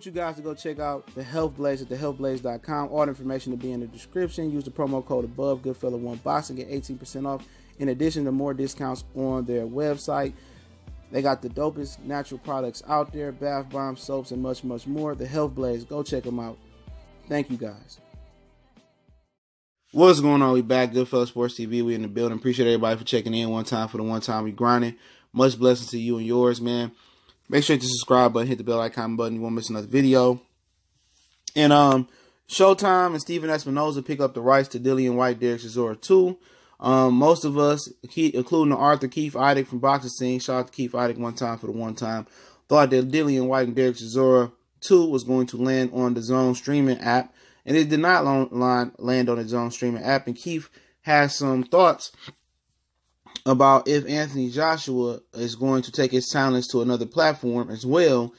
want you guys to go check out the Health Blaze at thehealthblaze.com. All the information will be in the description. Use the promo code above, Goodfella1Box, and get 18% off. In addition to more discounts on their website. They got the dopest natural products out there, bath bombs, soaps, and much, much more. The Health Blaze. Go check them out. Thank you, guys. What's going on? We back. Goodfella Sports TV. We in the building. Appreciate everybody for checking in one time for the one time we grinding. Much blessings to you and yours, man. Make sure to subscribe button, hit the bell icon button. You won't miss another video. And Showtime and Steven Espinoza pick up the rights to Dillian, Whyte, Dereck, Chisora 2. Most of us, including Arthur Keith Idec from Boxing Scene, shout out to Keith Idec one time for the one time, thought that Dillian, Whyte, and Dereck, Chisora 2 was going to land on the DAZN streaming app. And it did not land on the DAZN streaming app. And Keith has some thoughts about if Anthony Joshua is going to take his talents to another platform as well.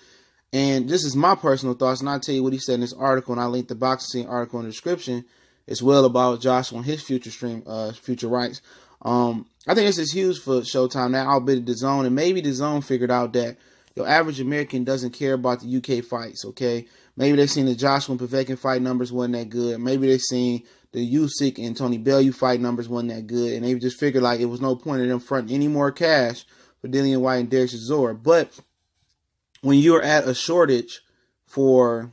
And this is my personal thoughts, and I'll tell you what he said in this article, and I'll link the Boxing Scene article in the description as well about Joshua and his future rights. I think this is huge for Showtime now, albeit the DAZN, and maybe the DAZN figured out that your average American doesn't care about the UK fights, okay? Maybe they've seen the Joshua and Povetkin fight numbers wasn't that good. Maybe they've seen the Usyk and Tony Bellew fight numbers wasn't that good, and they just figured like it was no point in them fronting any more cash for Dillian Whyte and Dereck Chisora. But when you're at a shortage for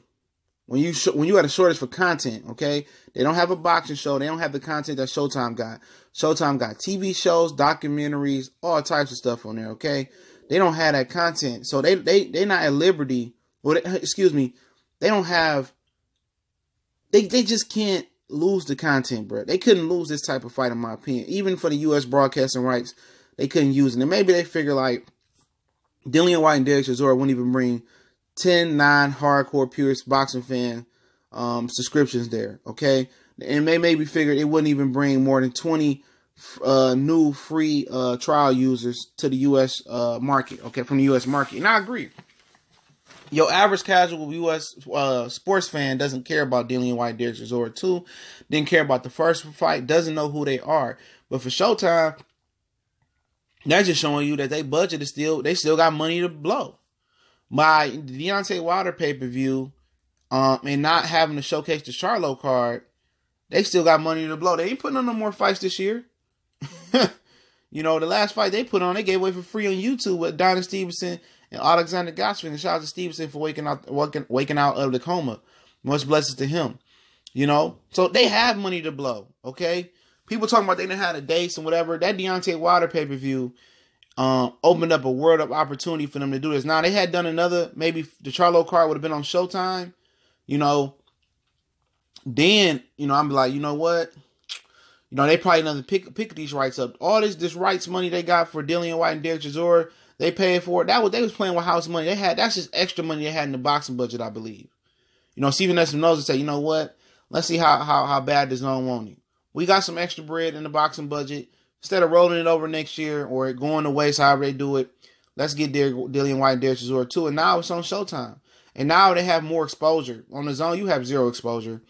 when you at a shortage for content, okay, they don't have a boxing show. They don't have the content that Showtime got. Showtime got TV shows, documentaries, all types of stuff on there, okay? They don't have that content, so they're not at liberty. Well, excuse me, they don't have. They just can't lose the content, bro. They couldn't lose this type of fight, in my opinion. Even for the U.S. broadcasting rights, they couldn't use it. And maybe they figure like Dillian Whyte and Dereck Chisora wouldn't even bring 10 non-hardcore purist boxing fan subscriptions there, okay? And they maybe figured it wouldn't even bring more than 20 new free trial users to the U.S. market, okay, from the U.S. market. And I agree. Your average casual U.S. sports fan doesn't care about Dillian Whyte, Dereck Chisora 2, didn't care about the first fight, doesn't know who they are. But for Showtime, that's just showing you that they budget is they still got money to blow. By Deontay Wilder pay-per-view and not having to showcase the Charlo card, they still got money to blow. They ain't putting on no more fights this year. You know, the last fight they put on, they gave away for free on YouTube with Donna Stevenson and Alexander Gosfin. And shout out to Stevenson for waking out of the coma. Much blessings to him. You know, so they have money to blow. Okay, people talking about they didn't have the dates and whatever. That Deontay Wilder pay-per-view opened up a world of opportunity for them to do this. Now they had done another, maybe the Charlo card would have been on Showtime. You know, then I'm like, you know what? You know, they probably done pick these rights up. All this rights money they got for Dillian Whyte and Dereck Chisora, they paid for it. They was playing with house money. That's just extra money they had in the boxing budget, I believe. You know, Steven Espinoza said, you know what? Let's see how bad this DAZN want it. We got some extra bread in the boxing budget. Instead of rolling it over next year or going to waste, however they do it, let's get Dillian Whyte and Dereck Chisora 2. And now it's on Showtime. And now they have more exposure. On the DAZN, you have zero exposure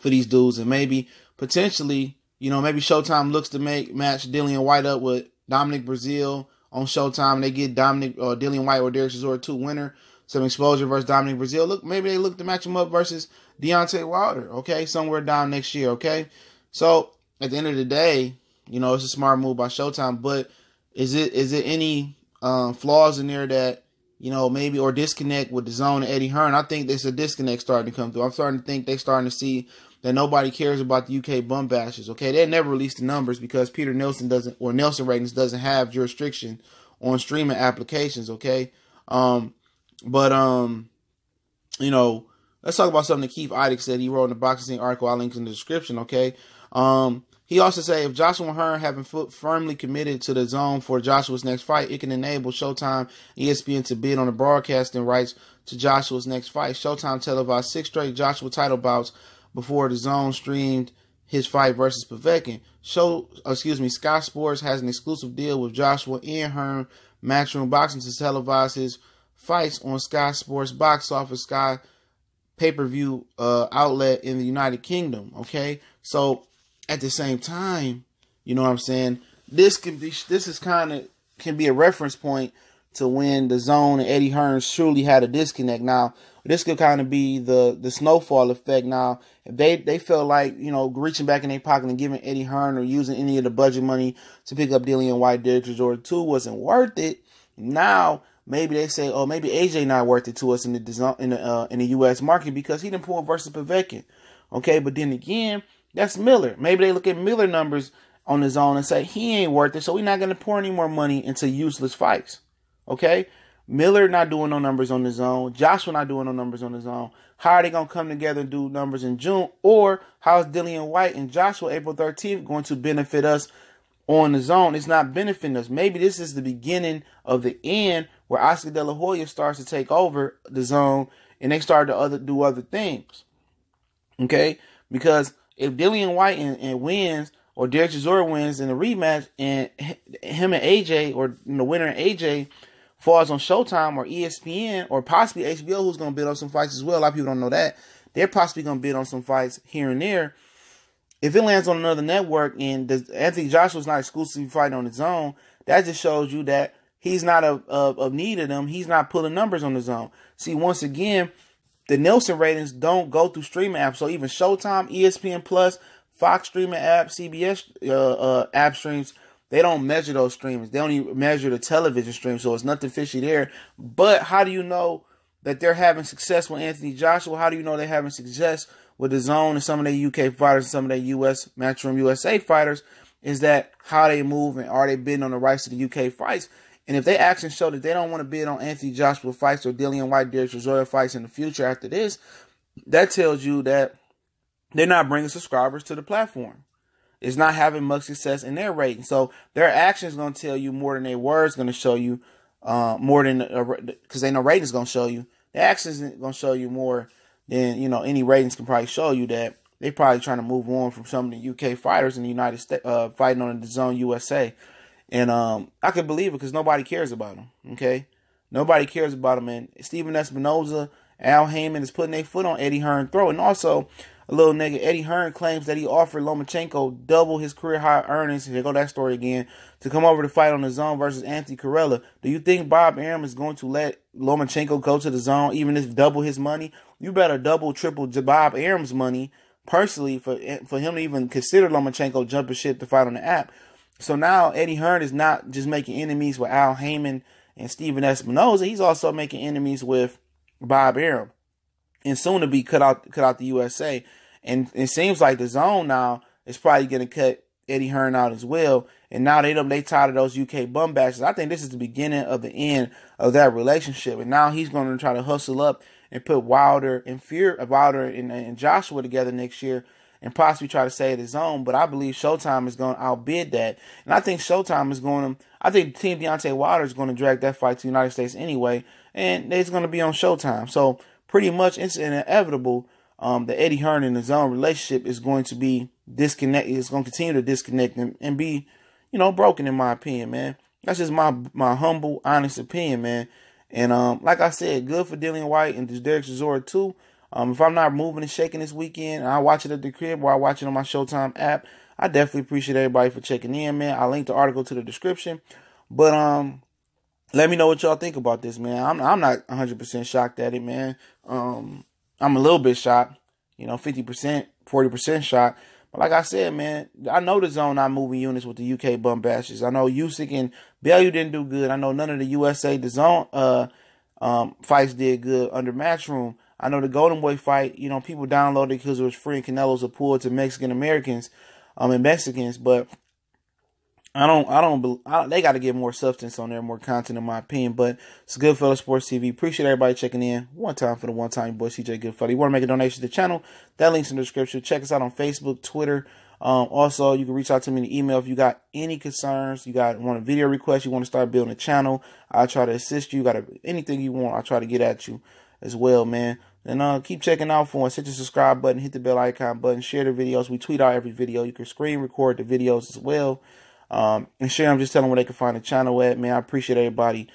for these dudes. And maybe, potentially, maybe Showtime looks to match Dillian Whyte up with Dominic Breazeale on Showtime. They get Dillian Whyte or Dereck Chisora 2 winner. Some exposure versus Dominic Breazeale. Maybe they look to match him up versus Deontay Wilder, okay? Somewhere down next year, okay? So, at the end of the day, it's a smart move by Showtime, but is it any flaws in there that, maybe, or disconnect with DAZN and Eddie Hearn? I think there's a disconnect starting to come through. I'm starting to think they're starting to see that nobody cares about the UK bum bashes, okay? They never released the numbers because Peter Nielsen Nielsen ratings doesn't have jurisdiction on streaming applications, okay? Let's talk about something that Keith Idec said. He wrote in the Boxing Scene article. I'll link in the description, okay? He also said, if Joshua and Hearn have been firmly committed to the DAZN for Joshua's next fight, it can enable Showtime ESPN to bid on the broadcasting rights to Joshua's next fight. Showtime televised 6 straight Joshua title bouts before the DAZN streamed his fight versus Povetkin. Sky Sports has an exclusive deal with Joshua and Hearn Matchroom Boxing to televise his fights on Sky Sports Box Office Sky pay-per-view outlet in the United Kingdom, okay? So at the same time, you know what I'm saying, this can be a reference point to when DAZN and Eddie Hearn truly had a disconnect. Now, this could kind of be the snowfall effect. Now, if they felt like, you know, reaching back in their pocket and giving Eddie Hearn or using any of the budget money to pick up Dillian, Whyte, Dereck, Chisora 2 wasn't worth it, now maybe they say, oh, maybe AJ not worth it to us in the U.S. market because he didn't pull versus Povetkin. Okay, but then again, that's Miller. Maybe they look at Miller numbers on the zone and say he ain't worth it, so we're not going to pour any more money into useless fights. Okay, Miller not doing no numbers on the zone. Joshua not doing no numbers on the zone. How are they going to come together and do numbers in June? Or how is Dillian Whyte and Joshua April 13th going to benefit us on the zone? It's not benefiting us. Maybe this is the beginning of the end where Oscar De La Hoya starts to take over the zone and they start to do other things. Okay, because if Dillian Whyte and wins, or Dereck Chisora wins in a rematch, and him and AJ, or the winner and AJ falls on Showtime or ESPN or possibly HBO, who's going to bid on some fights as well. A lot of people don't know that. They're possibly going to bid on some fights here and there. If it lands on another network and Anthony Joshua's not exclusively fighting on his own, that just shows you that he's not of need of them. He's not pulling numbers on his own. See, once again, the Nielsen ratings don't go through streaming apps. So even Showtime, ESPN Plus, Fox streaming app, CBS app streams, they don't measure those streams. They don't even measure the television stream, so it's nothing fishy there. But how do you know that they're having success with Anthony Joshua? How do you know they're having success with DAZN and some of their UK fighters and some of their US Matchroom USA fighters? Is that how they move, and are they bidding on the rights to the UK fights? And if they actually show that they don't want to bid on Anthony Joshua fights or Dillian Whyte, Dereck Chisora fights in the future after this, that tells you that they're not bringing subscribers to the platform. It's not having much success in their rating. So their actions going to tell you more than their words going to show you, more than, because they know ratings going to show you. The actions going to show you more than, you know, any ratings can probably show you that they probably trying to move on from some of the UK fighters in the United States, fighting on the DAZN USA. And I can believe it because nobody cares about them. Okay, nobody cares about them. And Stephen Espinoza, Al Heyman is putting their foot on Eddie Hearn's throat. And also, a little nigga, Eddie Hearn claims that he offered Lomachenko double his career high earnings. Here go that story again, to come over to fight on the zone versus Anthony Corella. Do you think Bob Arum is going to let Lomachenko go to the zone, even if double his money? You better double, triple Bob Arum's money personally for him to even consider Lomachenko jumping ship to fight on the app. So now Eddie Hearn is not just making enemies with Al Heyman and Stephen Espinoza. He's also making enemies with Bob Arum, and soon to be cut out the USA. And it seems like the zone now is probably going to cut Eddie Hearn out as well. And now they tired of those UK bum bashes. I think this is the beginning of the end of that relationship. And now he's going to try to hustle up and put Wilder and Joshua together next year and possibly try to save the zone. But I believe Showtime is going to outbid that. And I think Showtime is going to, I think Team Deontay Wilder is going to drag that fight to the United States anyway. And it's going to be on Showtime. So pretty much it's inevitable. The Eddie Hearn and the zone relationship is going to be disconnected. It's going to continue to disconnect and be, you know, broken in my opinion, man. That's just my humble, honest opinion, man. And like I said, good for Dillian Whyte and Dereck Chisora too. If I'm not moving and shaking this weekend, and I watch it at the crib or I watch it on my Showtime app, I definitely appreciate everybody for checking in, man. I'll link the article to the description. But let me know what y'all think about this, man. I'm not 100% shocked at it, man. I'm a little bit shocked, you know, 50%, 40% shocked. But like I said, man, I know the zone not moving units with the UK bum bashes. I know Usyk and Bellew didn't do good. I know none of the USA, the zone fights did good under Matchroom. I know the Golden Boy fight, you know, people downloaded it because it was free and Canelo's appeal to Mexican Americans and Mexicans. But they got to get more substance on there, more content in my opinion. But it's Goodfellas Sports TV. Appreciate everybody checking in. One time for the one time, your boy CJ Goodfellas. You want to make a donation to the channel? That link's in the description. Check us out on Facebook, Twitter. Also, you can reach out to me in the email if you got any concerns. You want a video request, you want to start building a channel, I'll try to assist you. Anything you want, I'll try to get at you as well, man. And keep checking out for us. Hit the subscribe button, hit the bell icon button, share the videos. We tweet out every video. You can screen record the videos as well. And share them, just tell them where they can find the channel at, man. I appreciate everybody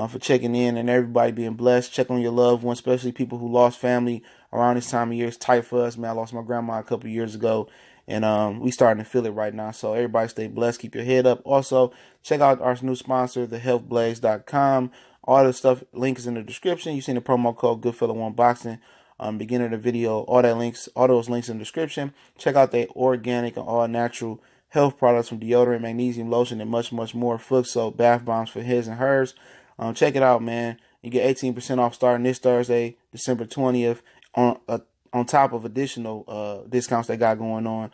for checking in and everybody being blessed. Check on your loved ones, especially people who lost family around this time of year. It's tight for us, man. I lost my grandma a couple years ago. And we starting to feel it right now. So everybody stay blessed. Keep your head up. Also, check out our new sponsor, thehealthblaze.com. All the stuff, link is in the description. You seen the promo code Goodfellow1Boxing. Beginning of the video, all those links in the description. Check out the organic and all natural health products from deodorant, magnesium lotion, and much more. Foot soap, bath bombs for his and hers. Check it out, man. You get 18% off starting this Thursday, December 20th, on top of additional discounts they got going on.